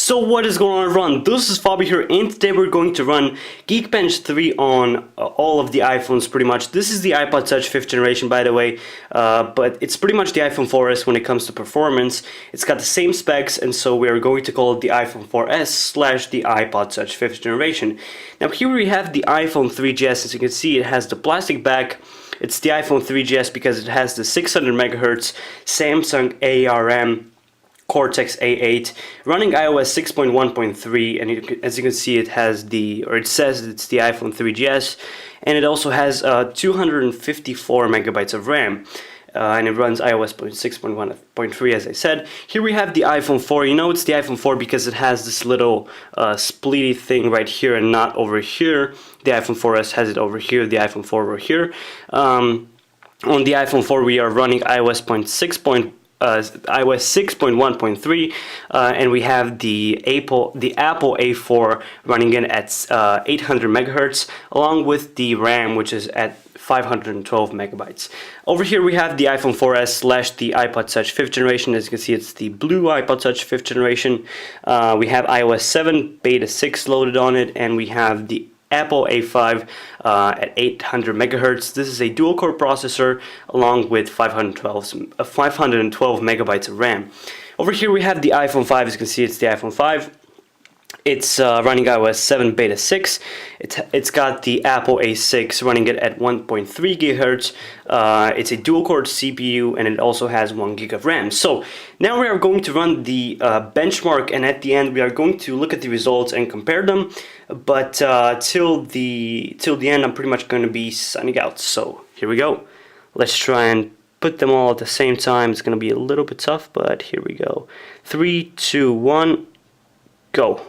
So what is going on, everyone? This is Fabi here, and today we're going to run Geekbench 3 on all of the iPhones pretty much. This is the iPod Touch 5th generation, by the way, but it's pretty much the iPhone 4S when it comes to performance. It's got the same specs, and so we are going to call it the iPhone 4S / the iPod Touch 5th generation. Now here we have the iPhone 3GS. As you can see, it has the plastic back. It's the iPhone 3GS because it has the 600 MHz Samsung ARM Cortex A8 running iOS 6.1.3, and as you can see, it has it says it's the iPhone 3GS, and it also has 254 megabytes of RAM, and it runs iOS 6.1.3 as I said. Here we have the iPhone 4. You know it's the iPhone 4 because it has this little splitty thing right here and not over here. The iPhone 4S has it over here, the iPhone 4 over here. On the iPhone 4 we are running iOS 6.1.3, and we have the Apple A4 running in at 800 megahertz, along with the RAM, which is at 512 megabytes. Over here we have the iPhone 4S / the iPod Touch 5th generation. As you can see, it's the blue iPod Touch 5th generation. We have iOS 7 Beta 6 loaded on it, and we have the Apple A5 at 800 megahertz. This is a dual-core processor along with 512 megabytes of RAM. Over here we have the iPhone 5. As you can see, it's the iPhone 5. It's running iOS 7 Beta 6. It's got the Apple A6 running it at 1.3 gigahertz. It's a dual-core CPU, and it also has 1 gig of RAM. So now we are going to run the benchmark, and at the end we are going to look at the results and compare them. But till the end, I'm pretty much going to be signing out. So here we go. Let's try and put them all at the same time. It's going to be a little bit tough, but here we go. 3, 2, 1, go.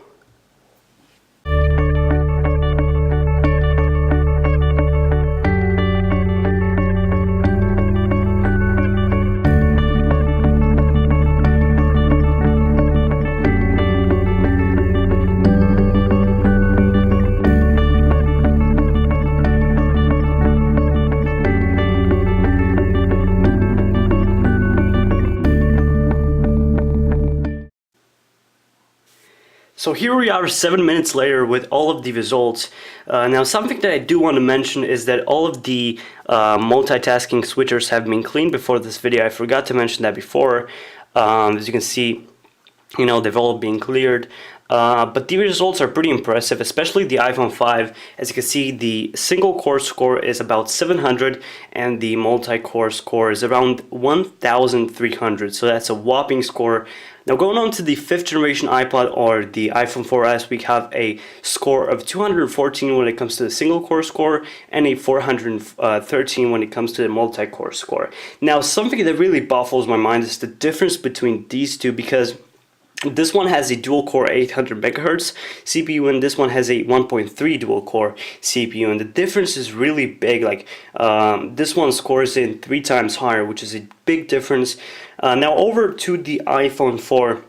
So here we are 7 minutes later with all of the results. Now something that I do want to mention is that all of the multitasking switchers have been cleaned before this video. I forgot to mention that before. As you can see, you know, they've all been cleared. But the results are pretty impressive, especially the iPhone 5. As you can see, the single core score is about 700 and the multi-core score is around 1300, so that's a whopping score. Now going on to the 5th generation iPod or the iPhone 4S, we have a score of 214 when it comes to the single core score and a 413 when it comes to the multi-core score. Now something that really baffles my mind is the difference between these two, because this one has a dual-core 800 megahertz CPU, and this one has a 1.3 dual-core CPU, and the difference is really big. Like this one scores in 3 times higher, which is a big difference. Now over to the iPhone 4.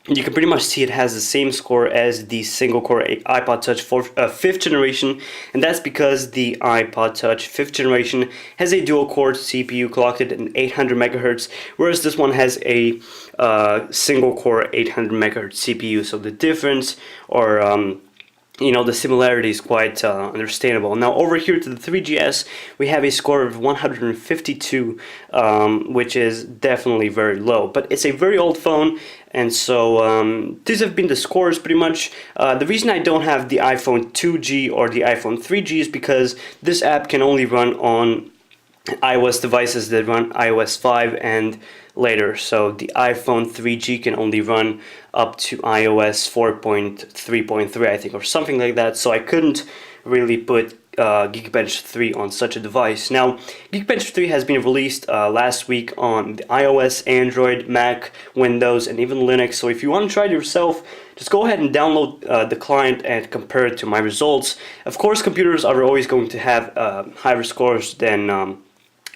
You can pretty much see it has the same score as the single-core iPod Touch 5th generation, and that's because the iPod Touch 5th generation has a dual-core CPU clocked at 800 megahertz, whereas this one has a single-core 800 megahertz CPU. So the difference, or you know, the similarity is quite understandable. Now over here to the 3GS, we have a score of 152, which is definitely very low, but it's a very old phone, and so these have been the scores pretty much. The reason I don't have the iPhone 2G or the iPhone 3G is because this app can only run on iOS devices that run iOS 5 and later. So the iPhone 3G can only run up to iOS 4.3.3, I think, or something like that. So I couldn't really put Geekbench 3 on such a device. Now, Geekbench 3 has been released last week on the iOS, Android, Mac, Windows, and even Linux. So if you want to try it yourself, just go ahead and download the client and compare it to my results. Of course, computers are always going to have higher scores than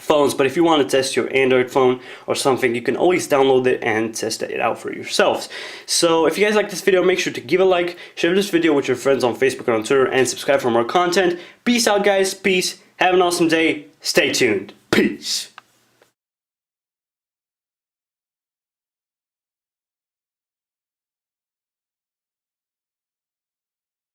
phones, but if you want to test your Android phone or something, you can always download it and test it out for yourselves. So if you guys like this video, make sure to give a like, share this video with your friends on Facebook and on Twitter, and subscribe for more content. Peace out, guys. Peace. Have an awesome day. Stay tuned. Peace.